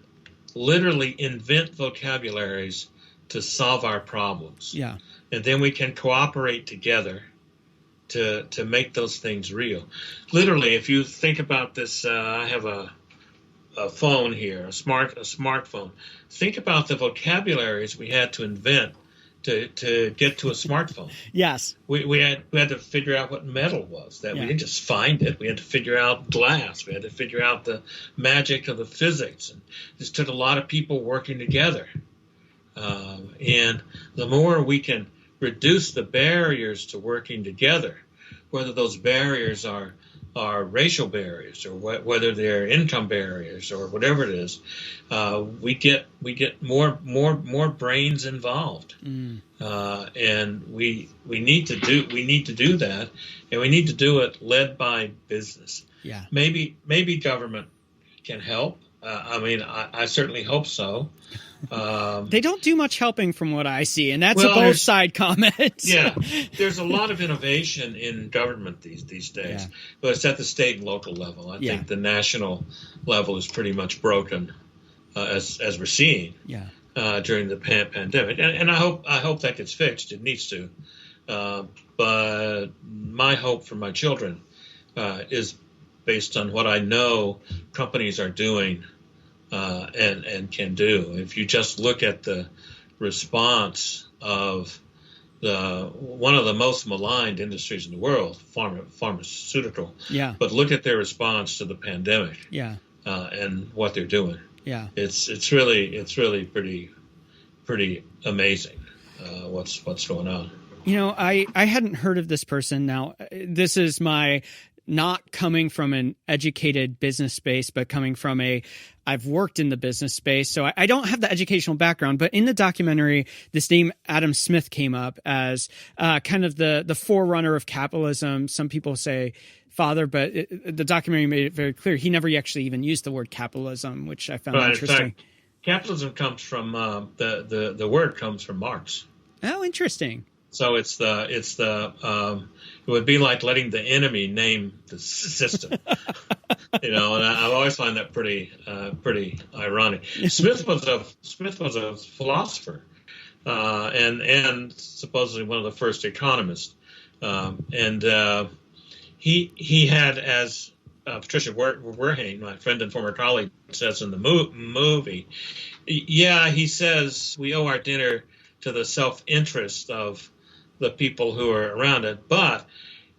literally invent vocabularies to solve our problems. Yeah. And then we can cooperate together to make those things real. Literally, if you think about this, I have a phone here, a smartphone. Think about the vocabularies we had to invent to get to a smartphone. Yes. We had to figure out what metal was. We didn't just find it. We had to figure out glass. We had to figure out the magic of the physics. And this took a lot of people working together. And the more we can reduce the barriers to working together, whether those barriers are racial barriers or whether they're income barriers or whatever it is, we get more brains involved, and we need to do that, and we need to do it led by business. Yeah, maybe government can help. I mean, I certainly hope so. They don't do much helping from what I see, and that's a both side comment. Yeah, there's a lot of innovation in government these days, but it's at the state and local level. I think the national level is pretty much broken, as we're seeing during the pandemic, and I hope that gets fixed. It needs to, but my hope for my children is based on what I know companies are doing and can do. If you just look at the response of one of the most maligned industries in the world, pharmaceutical. Yeah. But look at their response to the pandemic. Yeah. And what they're doing. Yeah. It's really pretty amazing what's going on. You know, I hadn't heard of this person. Now, this is my not coming from an educated business space, but coming from I've worked in the business space. So I don't have the educational background, but in the documentary, this name Adam Smith came up as kind of the forerunner of capitalism. Some people say father, but the documentary made it very clear he never actually even used the word capitalism, which I found interesting. In fact, capitalism comes from the word comes from Marx. Oh, interesting. So it would be like letting the enemy name the system, and I always find that pretty ironic. Smith was a philosopher, and supposedly one of the first economists, and he had, as Patricia Werhane, my friend and former colleague, says in the movie, he says we owe our dinner to the self-interest of the people who are around it, but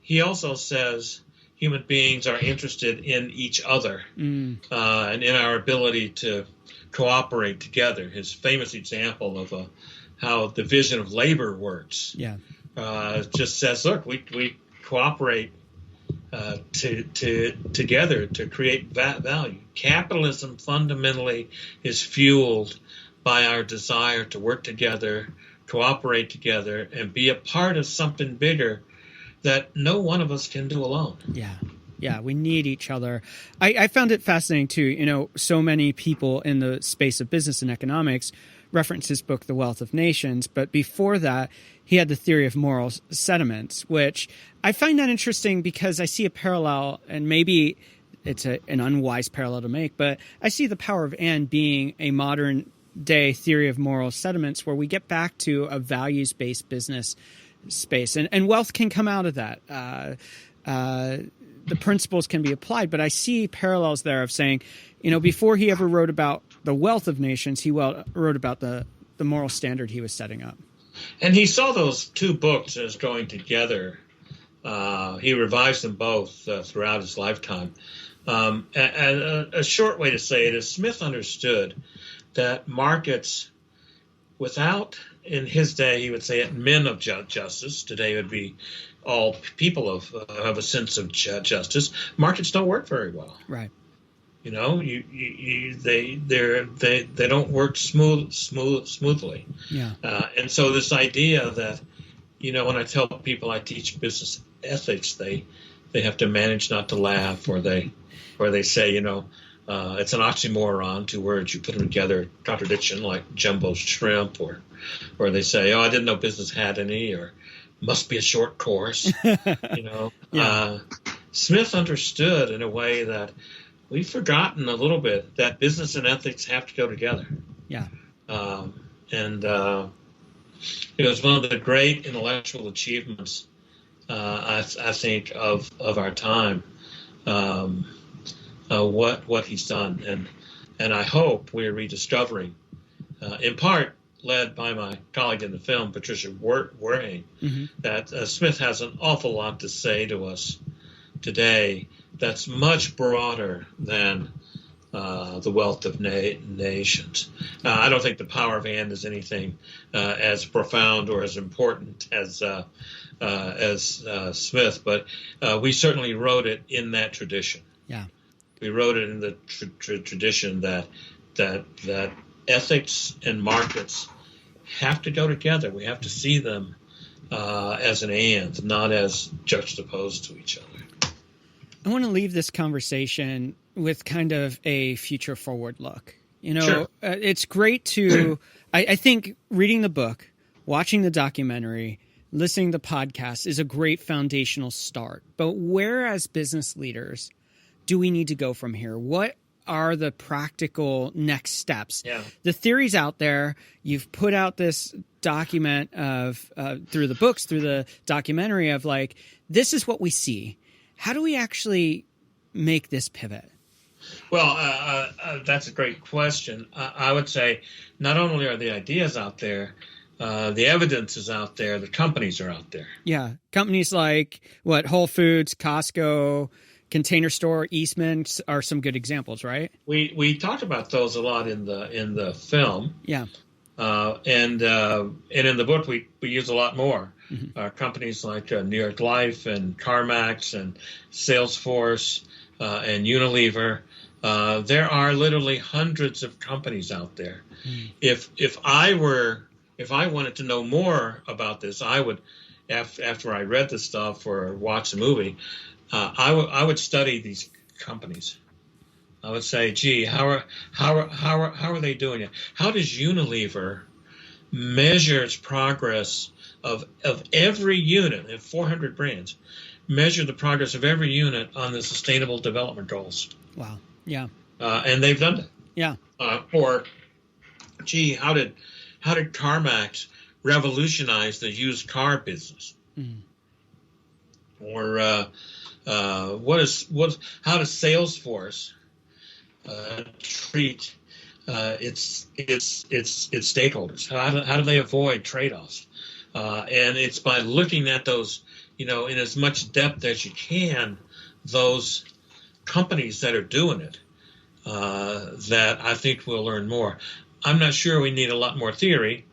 he also says human beings are interested in each other and in our ability to cooperate together. His famous example of how the division of labor works just says, look, we cooperate together to create value. Capitalism fundamentally is fueled by our desire to work together, cooperate together, and be a part of something bigger that no one of us can do alone. Yeah, we need each other. I found it fascinating too. So many people in the space of business and economics reference his book, The Wealth of Nations. But before that, he had the theory of moral sentiments, which I find that interesting because I see a parallel, and maybe it's an unwise parallel to make, but I see the power of and being a modern day theory of moral sentiments where we get back to a values-based business space. And wealth can come out of that. The principles can be applied, but I see parallels there of saying, before he ever wrote about the wealth of nations, he wrote about the moral standard he was setting up. And he saw those two books as going together. He revised them both throughout his lifetime. And a short way to say it is Smith understood that markets, without, in his day, he would say it, men of justice. Today it would be all people of a sense of justice. Markets don't work very well. Right. They don't work smoothly. Yeah. And so this idea that, when I tell people I teach business ethics, they have to manage not to laugh, or they say, it's an oxymoron, two words, you put them together, contradiction, like jumbo shrimp, or they say, I didn't know business had any, or must be a short course. Smith understood in a way that we've forgotten a little bit that business and ethics have to go together. Yeah. And it was one of the great intellectual achievements, I think, of our time. What he's done, and I hope we're rediscovering, in part led by my colleague in the film, Patricia Werhane, that Smith has an awful lot to say to us today that's much broader than the wealth of nations. I don't think the power of and is anything as profound or as important as Smith, but we certainly wrote it in that tradition. Yeah. We wrote it in the tradition that ethics and markets have to go together. We have to see them as an and, not as juxtaposed to each other. I want to leave this conversation with kind of a future forward look. Sure. It's great to, I think reading the book, watching the documentary, listening to the podcast is a great foundational start. But where, as business leaders, do we need to go from here? What are the practical next steps? Yeah. The theory's out there. You've put out this document of through the books, through the documentary of like, this is what we see. How do we actually make this pivot? Well, that's a great question. I would say not only are the ideas out there, the evidence is out there, the companies are out there. Yeah. Companies like Whole Foods, Costco, Container Store, Eastman are some good examples, right? We talked about those a lot in the film. Yeah. And in the book we use a lot more. Mm-hmm. Companies like New York Life and CarMax and Salesforce and Unilever. There are literally hundreds of companies out there. Mm. If I wanted to know more about this, I would, after I read the stuff or watched the movie, I would study these companies. I would say, gee, how are they doing it? How does Unilever measure its progress of every unit, of 400 brands, measure the progress of every unit on the Sustainable Development Goals? Wow. Yeah. And they've done that. Yeah. Or, gee, how did CarMax revolutionize the used car business? Mm. Or how does Salesforce treat its stakeholders? How do they avoid trade-offs? And it's by looking at those, in as much depth as you can, those companies that are doing it, that I think we'll learn more. I'm not sure we need a lot more theory.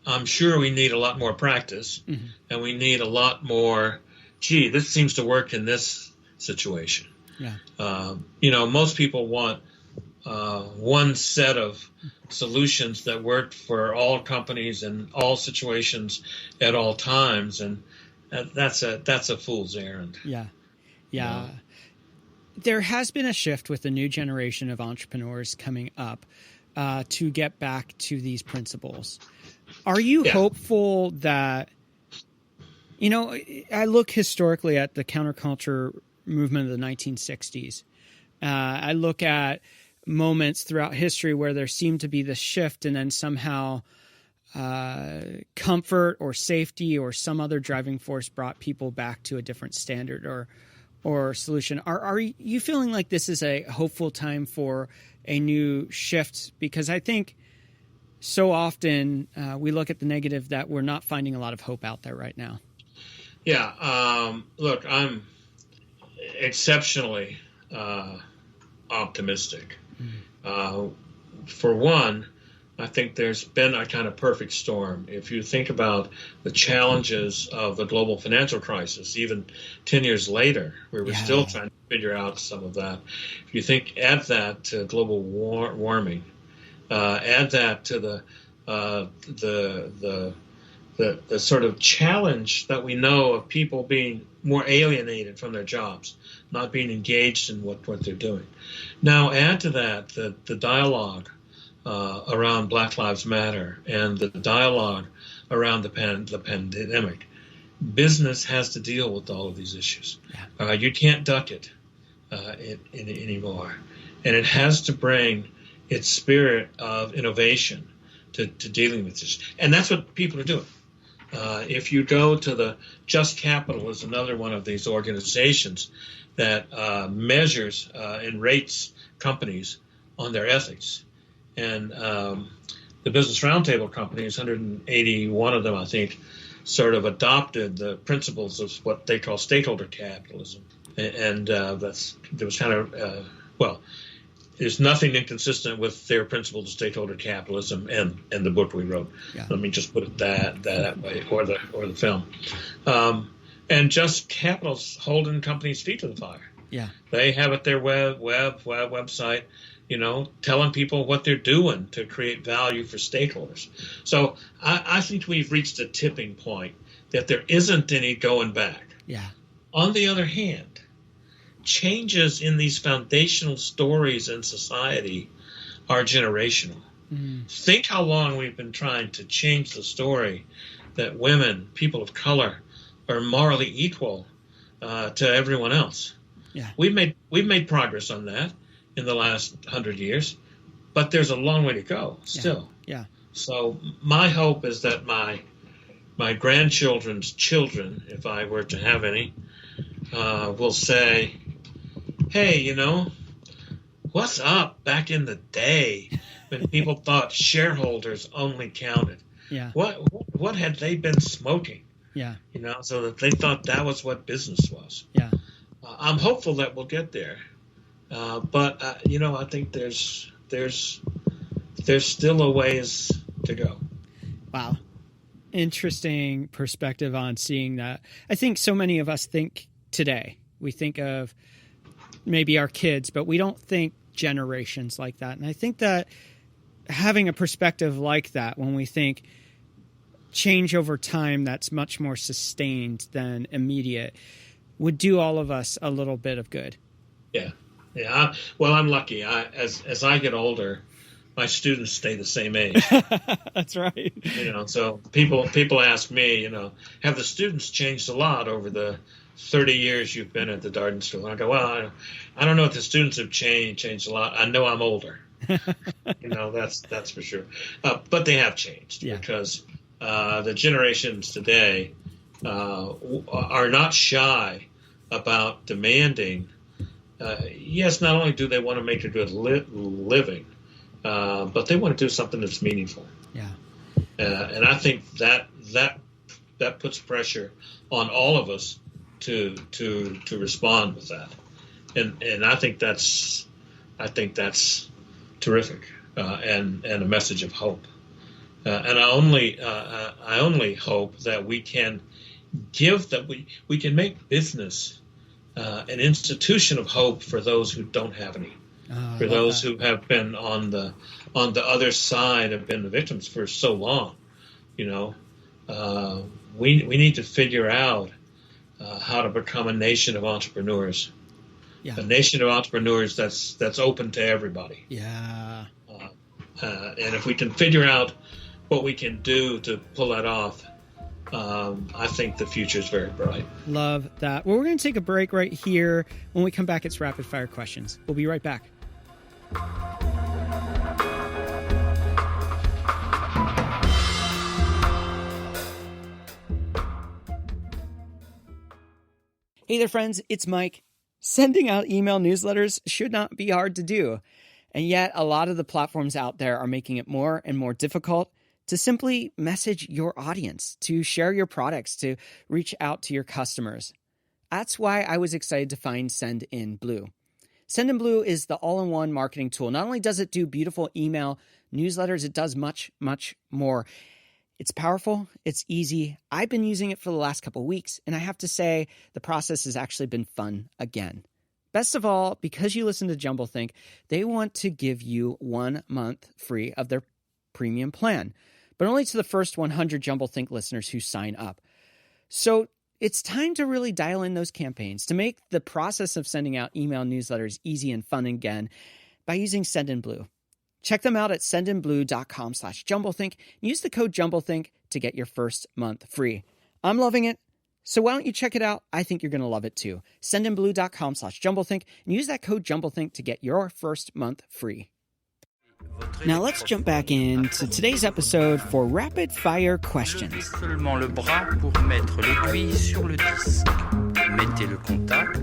I'm sure we need a lot more practice, mm-hmm. and we need a lot more, gee, this seems to work in this situation. Yeah. Most people want one set of solutions that work for all companies and all situations at all times, and that's a fool's errand. Yeah. There has been a shift with the new generation of entrepreneurs coming up to get back to these principles. Are you hopeful that, I look historically at the counterculture movement of the 1960s. I look at moments throughout history where there seemed to be this shift, and then somehow comfort or safety or some other driving force brought people back to a different standard or solution. Are you feeling like this is a hopeful time for a new shift? Because I think so often we look at the negative that we're not finding a lot of hope out there right now. Yeah. Look, I'm exceptionally optimistic. For one, I think there's been a kind of perfect storm. If you think about the challenges of the global financial crisis, even 10 years later, where we're still trying to figure out some of that. If you add that to global warming, add that to the sort of challenge that we know of people being more alienated from their jobs, not being engaged in what they're doing. Now add to that the dialogue around Black Lives Matter and the dialogue around the pandemic. Business has to deal with all of these issues. Yeah. You can't duck it anymore. And it has to bring its spirit of innovation to dealing with this. And that's what people are doing. If you go to the Just Capital is another one of these organizations that measures and rates companies on their ethics. And the Business Roundtable companies, 181 of them, I think, sort of adopted the principles of what they call stakeholder capitalism. And there was kind of, there's nothing inconsistent with their principles of stakeholder capitalism and the book we wrote. Yeah. Let me just put it that way, or the film. And Just Capital's holding companies' feet to the fire. Yeah, they have at their website, telling people what they're doing to create value for stakeholders. So I think we've reached a tipping point that there isn't any going back. Yeah. On the other hand, changes in these foundational stories in society are generational. Mm. Think how long we've been trying to change the story that women, people of color, are morally equal to everyone else. Yeah. We've made progress on that in the last 100 years, but there's a long way to go still. Yeah. So my hope is that my grandchildren's children, if I were to have any, will say, hey, what's up back in the day when people thought shareholders only counted? Yeah. What had they been smoking? Yeah. So that they thought that was what business was. Yeah. I'm hopeful that we'll get there, but I think there's still a ways to go. Wow. Interesting perspective on seeing that. I think so many of us think today, we think of maybe our kids, but we don't think generations like that. And I think that having a perspective like that, when we think change over time that's much more sustained than immediate, would do all of us a little bit of good. Yeah. Well, I'm lucky. As I get older, my students stay the same age. That's right. So people ask me, have the students changed a lot over the 30 years you've been at the Darden School? And I go, well, I don't know if the students have changed a lot. I know I'm older. That's for sure. But they have changed because the generations today are not shy about demanding. Yes, not only do they want to make a good living, but they want to do something that's meaningful. Yeah. And I think that puts pressure on all of us to respond with that. And I think that's terrific, and a message of hope. And I only hope that we can we can make business an institution of hope for those who don't have any, for those who have been on the other side, have been the victims for so long. We need to figure out how to become a nation of entrepreneurs. Yeah. A nation of entrepreneurs that's open to everybody. Yeah. And if we can figure out what we can do to pull that off, I think the future is very bright. Love that. Well, we're going to take a break right here. When we come back, it's rapid fire questions. We'll be right back. Hey there, friends. It's Mike. Sending out email newsletters should not be hard to do. And yet a lot of the platforms out there are making it more and more difficult to simply message your audience, to share your products, to reach out to your customers. That's why I was excited to find Sendinblue. Sendinblue is the all-in-one marketing tool. Not only does it do beautiful email newsletters, it does much, much more. It's powerful. It's easy. I've been using it for the last couple of weeks, and I have to say the process has actually been fun again. Best of all, because you listen to Jumblethink, they want to give you 1 month free of their premium plan, but only to the first 100 Jumblethink listeners who sign up. So it's time to really dial in those campaigns to make the process of sending out email newsletters easy and fun again by using Sendinblue. Check them out at sendinblue.com/jumblethink and use the code Jumblethink to get your first month free. I'm loving it. So why don't you check it out? I think you're going to love it too. Sendinblue.com/jumblethink and use that code Jumblethink to get your first month free. Now let's jump back into today's episode for rapid fire questions. Seulement le bras pour mettre l'aiguille sur le disque. Mettez le contact,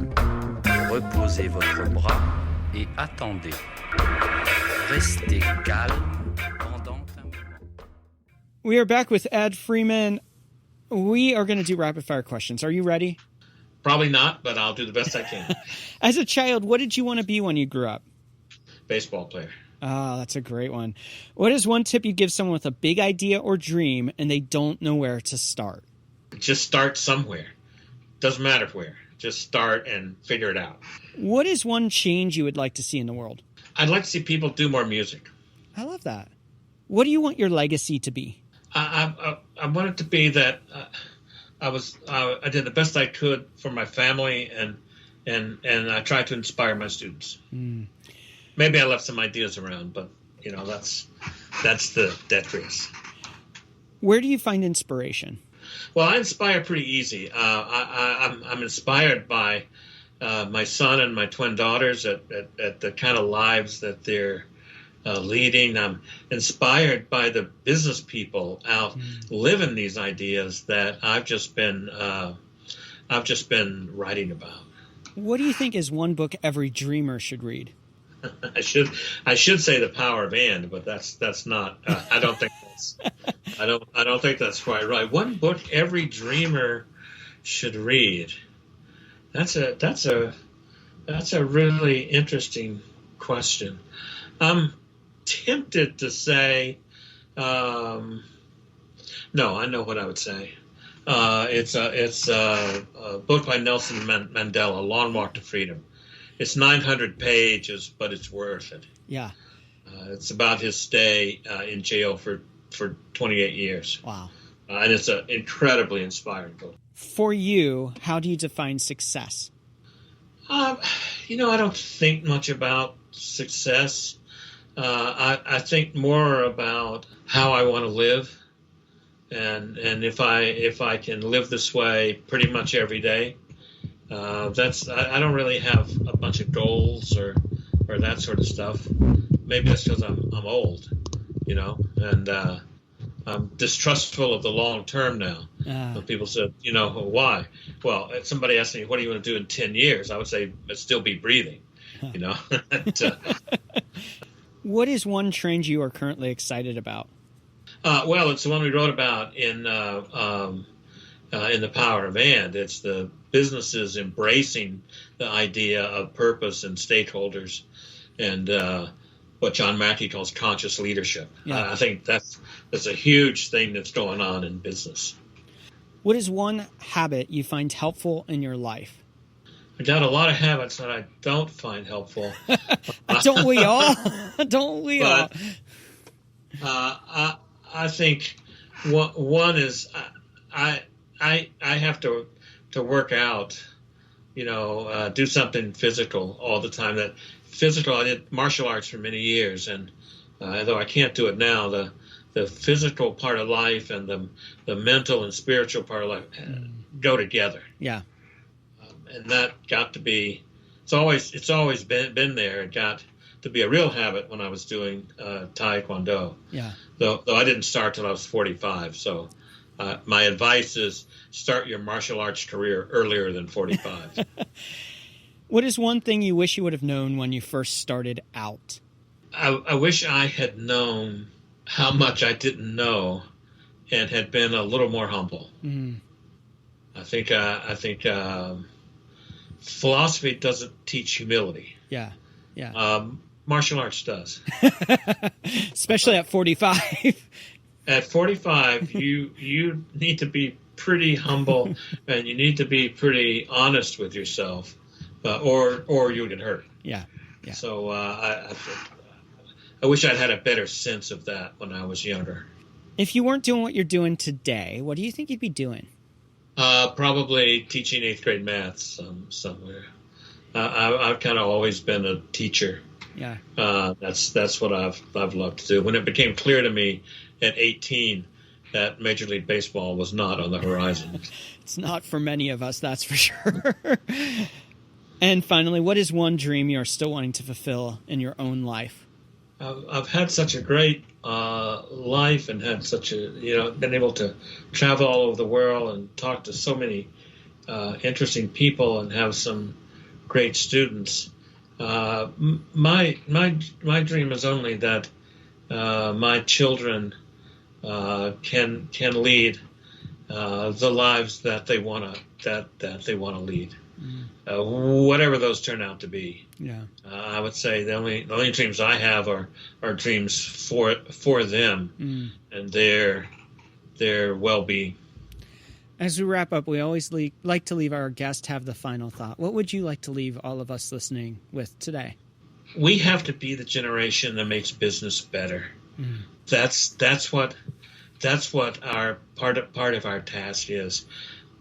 reposez votre bras et attendez. Restez calme pendant un moment. We are back with Ed Freeman. We are going to do rapid fire questions. Are you ready? Probably not, but I'll do the best I can. As a child, what did you want to be when you grew up? Baseball player. Oh, that's a great one. What is one tip you give someone with a big idea or dream and they don't know where to start? Just start somewhere. Doesn't matter where. Just start and figure it out. What is one change you would like to see in the world? I'd like to see people do more music. I love that. What do you want your legacy to be? I want it to be that I did the best I could for my family and I tried to inspire my students. Maybe I left some ideas around, but that's the detritus. Where do you find inspiration? Well, I inspire pretty easy. I'm inspired by my son and my twin daughters at the kind of lives that they're leading. I'm inspired by the business people out living these ideas that I've just been writing about. What do you think is one book every dreamer should read? I should say The Power of And, but that's not. I don't think that's quite right. One book every dreamer should read. That's a really interesting question. I'm tempted to say, no, I know what I would say. It's a book by Nelson Mandela, Long Walk to Freedom. It's 900 pages, but it's worth it. Yeah. It's about his stay in jail for 28 years. Wow. And it's an incredibly inspiring book. For you, how do you define success? I don't think much about success. I think more about how I want to live, and if I can live this way pretty much every day. I don't really have a bunch of goals or that sort of stuff. Maybe that's because I'm old, and I'm distrustful of the long term now. People said, why? Well, if somebody asked me, what do you want to do in 10 years? I would say, still be breathing, What is one trend you are currently excited about? Well, it's the one we wrote about in The Power of And. It's the businesses embracing the idea of purpose and stakeholders, and what John Mackey calls conscious leadership. Yeah. I think that's a huge thing that's going on in business. What is one habit you find helpful in your life? I got a lot of habits that I don't find helpful. Don't we all? Don't we all? I think one is I have to work out, do something physical all the time. That physical, I did martial arts for many years, and although I can't do it now, the physical part of life and the mental and spiritual part of life go together. Yeah. And that got to be, it's always been there. It got to be a real habit when I was doing Taekwondo. Yeah. Though I didn't start till I was 45. So my advice is start your martial arts career earlier than 45. What is one thing you wish you would have known when you first started out? I wish I had known how much I didn't know and had been a little more humble. Mm. I think philosophy doesn't teach humility. Yeah. Yeah. Martial arts does. Especially at 45. At 45, you need to be pretty humble and you need to be pretty honest with yourself, or you'll get hurt. Yeah. Yeah. So I wish I'd had a better sense of that when I was younger. If you weren't doing what you're doing today, what do you think you'd be doing? Probably teaching 8th grade math somewhere. I've kind of always been a teacher. Yeah. That's what I've loved to do. When it became clear to me at 18 that Major League Baseball was not on the horizon. It's not for many of us, that's for sure. And finally, what is one dream you're still wanting to fulfill in your own life? I've had such a great life and had such a, been able to travel all over the world and talk to so many interesting people and have some great students. My dream is only that my children can lead the lives that they want to lead. Whatever those turn out to be. Yeah. I would say the only dreams I have are dreams for them and their well-being. As we wrap up, we always like to leave our guest have the final thought. What would you like to leave all of us listening with today? We have to be the generation that makes business better. Mm. That's what our part of our task is.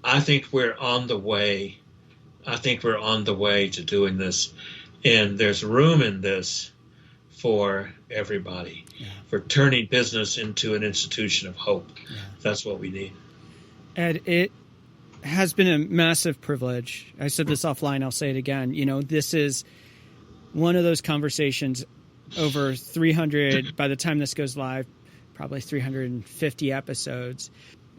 I think we're on the way. To doing this, and there's room in this for everybody, for turning business into an institution of hope. Yeah. That's what we need. Ed, it has been a massive privilege. I said this offline, I'll say it again. This is one of those conversations over 300, by the time this goes live, probably 350 episodes.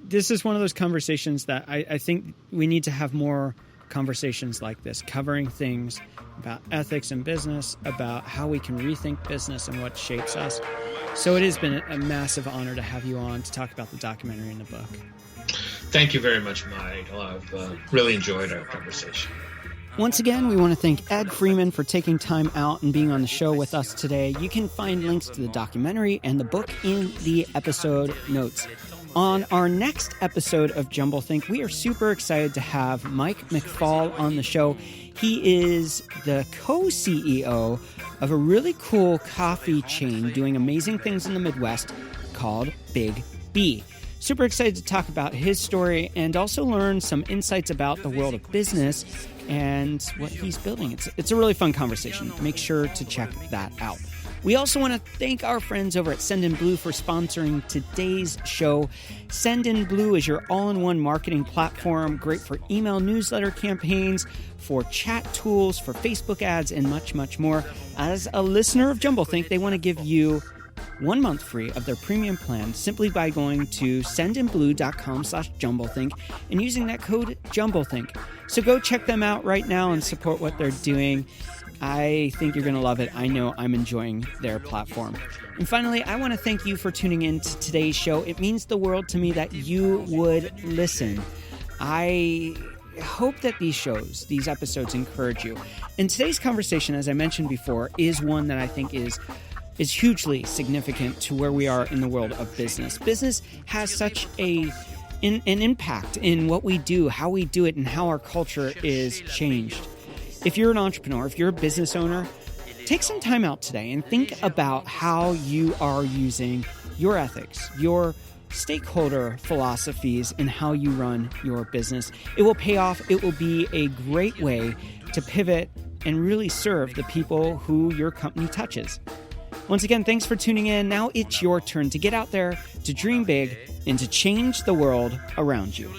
This is one of those conversations that I think we need to have more conversations like this, covering things about ethics and business, about how we can rethink business and what shapes us. So it has been a massive honor to have you on to talk about the documentary and the book. Thank you very much, Michael. I've really enjoyed our conversation. Once again, we want to thank Ed Freeman for taking time out and being on the show with us today. You can find links to the documentary and the book in the episode notes. On our next episode of Jumblethink, we are super excited to have Mike McFall on the show. He is the co-CEO of a really cool coffee chain doing amazing things in the Midwest called Big B. Super excited to talk about his story and also learn some insights about the world of business and what he's building. It's a really fun conversation. Make sure to check that out. We also want to thank our friends over at Send in Blue for sponsoring today's show. Send in Blue is your all-in-one marketing platform, great for email newsletter campaigns, for chat tools, for Facebook ads, and much, much more. As a listener of Jumblethink, they want to give you 1 month free of their premium plan simply by going to sendinblue.com/jumblethink and using that code Jumblethink. So go check them out right now and support what they're doing. I think you're going to love it. I know I'm enjoying their platform. And finally, I want to thank you for tuning in to today's show. It means the world to me that you would listen. I hope that these episodes encourage you. And today's conversation, as I mentioned before, is one that I think is hugely significant to where we are in the world of business. Business has such an impact in what we do, how we do it, and how our culture is changed. If you're an entrepreneur, if you're a business owner, take some time out today and think about how you are using your ethics, your stakeholder philosophies, and how you run your business. It will pay off. It will be a great way to pivot and really serve the people who your company touches. Once again, thanks for tuning in. Now it's your turn to get out there, to dream big, and to change the world around you.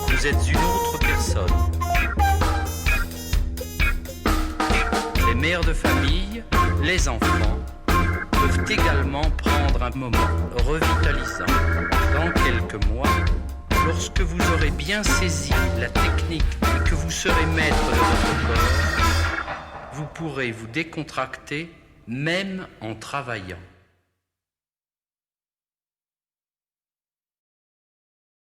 Vous êtes une autre personne. Les mères de famille, les enfants, peuvent également prendre un moment revitalisant. Dans quelques mois, lorsque vous aurez bien saisi la technique et que vous serez maître de votre corps, vous pourrez vous décontracter même en travaillant.